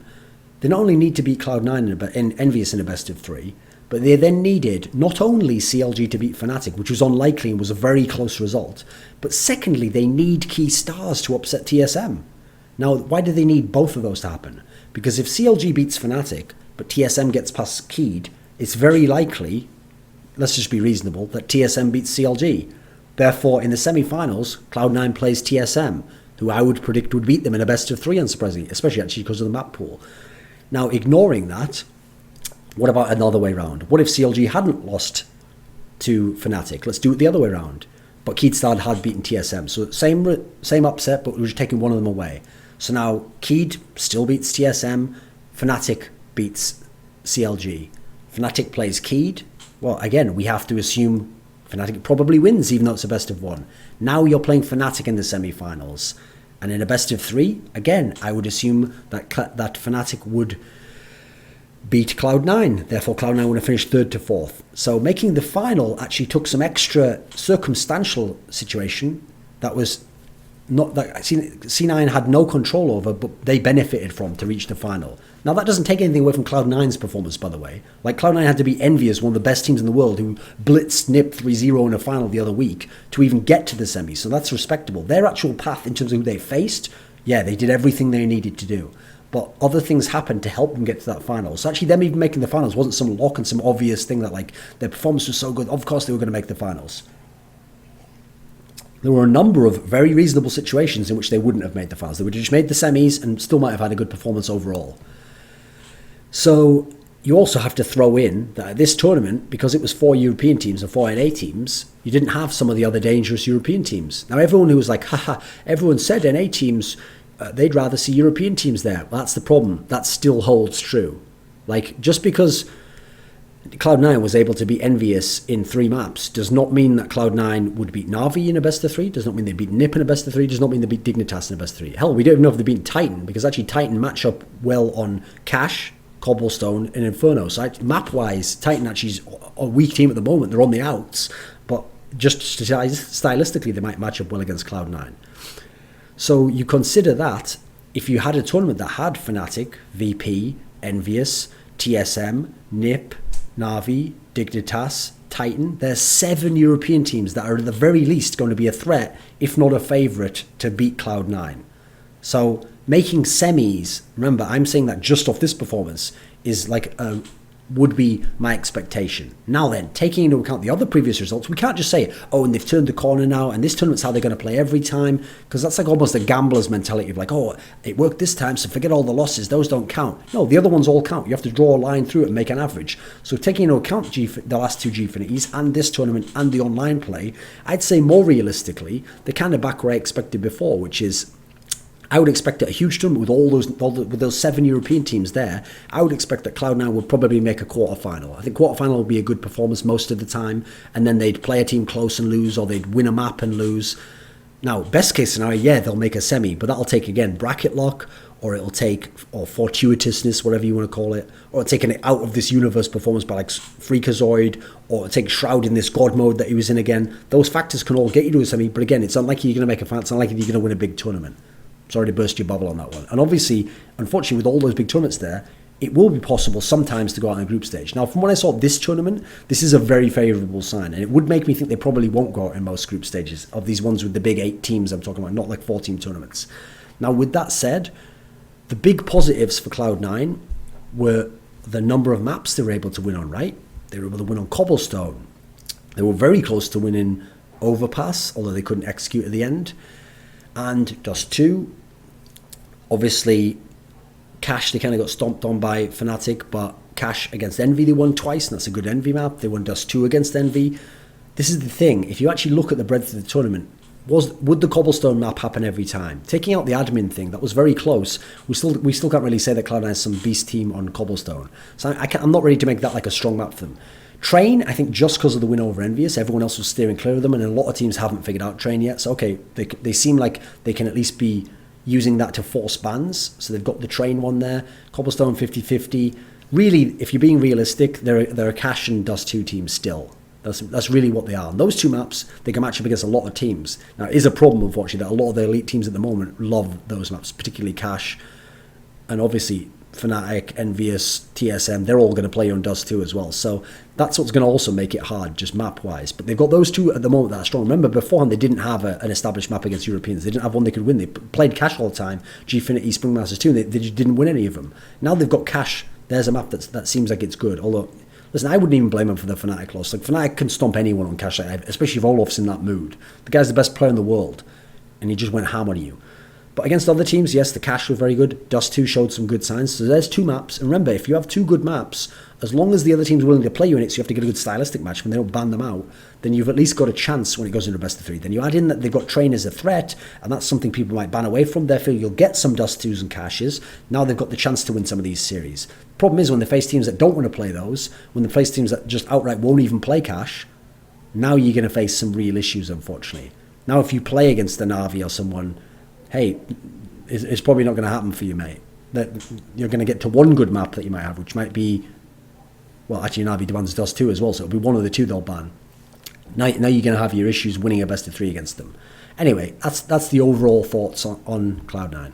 They not only need to beat Cloud9 in Envious in a best of 3, but they then needed not only CLG to beat Fnatic, which was unlikely and was a very close result, but secondly, they need key stars to upset TSM. Now, why do they need both of those to happen? Because if CLG beats Fnatic, but TSM gets past Keed, it's very likely, let's just be reasonable, that TSM beats CLG. Therefore, in the semi-finals, Cloud9 plays TSM, who I would predict would beat them in a best of 3, unsurprisingly, especially actually because of the map pool. Now, ignoring that, what about another way round? What if CLG hadn't lost to Fnatic? Let's do it the other way around. But Keedstad had beaten TSM. So same upset, but we're just taking one of them away. So now Keed still beats TSM. Fnatic beats CLG. Fnatic plays Keed. Well, again, we have to assume Fnatic probably wins, even though it's a best of 1. Now you're playing Fnatic in the semi-finals. And in a best of 3, again, I would assume that Fnatic would beat Cloud9. Therefore, Cloud9 would have finished 3rd to 4th. So making the final actually took some extra circumstantial situation that was not that C9 had no control over, but they benefited from to reach the final. Now, that doesn't take anything away from Cloud9's performance, by the way. Like, Cloud9 had to be Envy as one of the best teams in the world who blitzed NiP 3-0 in a final the other week to even get to the semis. So that's respectable. Their actual path in terms of who they faced, yeah, they did everything they needed to do. But other things happened to help them get to that final. So actually them even making the finals wasn't some lock and some obvious thing that, like, their performance was so good, of course they were going to make the finals. There were a number of very reasonable situations in which they wouldn't have made the finals. They would have just made the semis and still might have had a good performance overall. So you also have to throw in that at this tournament, because it was 4 European teams and 4 NA teams, you didn't have some of the other dangerous European teams. Now everyone who was like, haha, everyone said NA teams, they'd rather see European teams there. Well, that's the problem. That still holds true. Like, just because Cloud9 was able to beat Envious in 3 maps does not mean that Cloud9 would beat Na'Vi in a best of 3, does not mean they beat NiP in a best of 3, does not mean they beat Dignitas in a best of 3. Hell, we don't even know if they beat Titan, because actually Titan match up well on Cash, Cobblestone, and Inferno. So map-wise, Titan actually is a weak team at the moment. They're on the outs, but just stylistically, they might match up well against Cloud9. So you consider that if you had a tournament that had Fnatic, VP, Envious, TSM, NiP, Na'Vi, Dignitas, Titan, there's 7 European teams that are at the very least going to be a threat, if not a favourite, to beat Cloud9. So making semis, remember, I'm saying that just off this performance, is like would be my expectation. Now then, taking into account the other previous results, we can't just say, oh, and they've turned the corner now, and this tournament's how they're going to play every time, because that's like almost a gambler's mentality of like, oh, it worked this time, so forget all the losses, those don't count. No, the other ones all count. You have to draw a line through it and make an average. So taking into account the last 2 Gfinities and this tournament and the online play, I'd say more realistically, they're kind of back where I expected before, which is, I would expect a huge tournament with those 7 European teams there. I would expect that Cloud9 would probably make a quarterfinal. I think quarterfinal would be a good performance most of the time, and then they'd play a team close and lose, or they'd win a map and lose. Now, best case scenario, yeah, they'll make a semi, but that'll take, again, bracket lock, or it'll take, or fortuitousness, whatever you want to call it, or it'll take an out of this universe performance by like Freakazoid, or it'll take Shroud in this God mode that he was in again. Those factors can all get you to a semi, but again, it's unlikely you're going to make a final. It's unlikely you're going to win a big tournament. Sorry to burst your bubble on that one. And obviously, unfortunately, with all those big tournaments there, it will be possible sometimes to go out in the group stage. Now, from what I saw this tournament, this is a very favourable sign. And it would make me think they probably won't go out in most group stages of these ones with the big 8 teams I'm talking about, not like 4-team tournaments. Now, with that said, the big positives for Cloud9 were the number of maps they were able to win on, right? They were able to win on Cobblestone. They were very close to winning Overpass, although they couldn't execute at the end. And Dust 2, obviously, Cash, they kind of got stomped on by Fnatic, but Cash against Envy, they won twice, and that's a good Envy map. They won Dust 2 against Envy. This is the thing, if you actually look at the breadth of the tournament, would the Cobblestone map happen every time? Taking out the admin thing, that was very close. We still can't really say that Cloud9 is some beast team on Cobblestone. So I'm not ready to make that like a strong map for them. Train, I think just because of the win over Envious, everyone else was steering clear of them, and a lot of teams haven't figured out Train yet. So, okay, they seem like they can at least be using that to force bans. So they've got the Train one there. Cobblestone 50-50. Really, if you're being realistic, they're a Cash and Dust 2 team still. That's really what they are. And those 2 maps, they can match up against a lot of teams. Now, it is a problem, unfortunately, that a lot of the elite teams at the moment love those maps, particularly Cash. And obviously, Fnatic, Envious, TSM, they're all going to play on Dust 2 as well. So that's what's going to also make it hard, just map-wise. But they've got those two at the moment that are strong. Remember, beforehand, they didn't have an established map against Europeans. They didn't have one they could win. They played Cash all the time, Gfinity, Spring Masters 2, and they just didn't win any of them. Now they've got Cash. There's a map that seems like it's good. Although, listen, I wouldn't even blame them for the Fnatic loss. Like, Fnatic can stomp anyone on Cash, especially if Olaf's in that mood. The guy's the best player in the world, and he just went ham on you. But against other teams, yes, the Cash were very good. Dust 2 showed some good signs. So there's two maps. And remember, if you have two good maps, as long as the other team's willing to play you in it, so you have to get a good stylistic match when they don't ban them out, then you've at least got a chance when it goes into a best of 3. Then you add in that they've got Train as a threat, and that's something people might ban away from. Therefore, you'll get some Dust 2s and Cashes. Now they've got the chance to win some of these series. Problem is, when they face teams that don't want to play those, when they face teams that just outright won't even play Cash, now you're going to face some real issues, unfortunately. Now, if you play against the Na'Vi or someone, hey, it's probably not going to happen for you, mate. That you're going to get to one good map that you might have, which might be, well, actually Na'Vi demands Dust 2 as well, so it'll be one of the two they'll ban. Now you're going to have your issues winning a best of 3 against them. Anyway, that's the overall thoughts on Cloud9.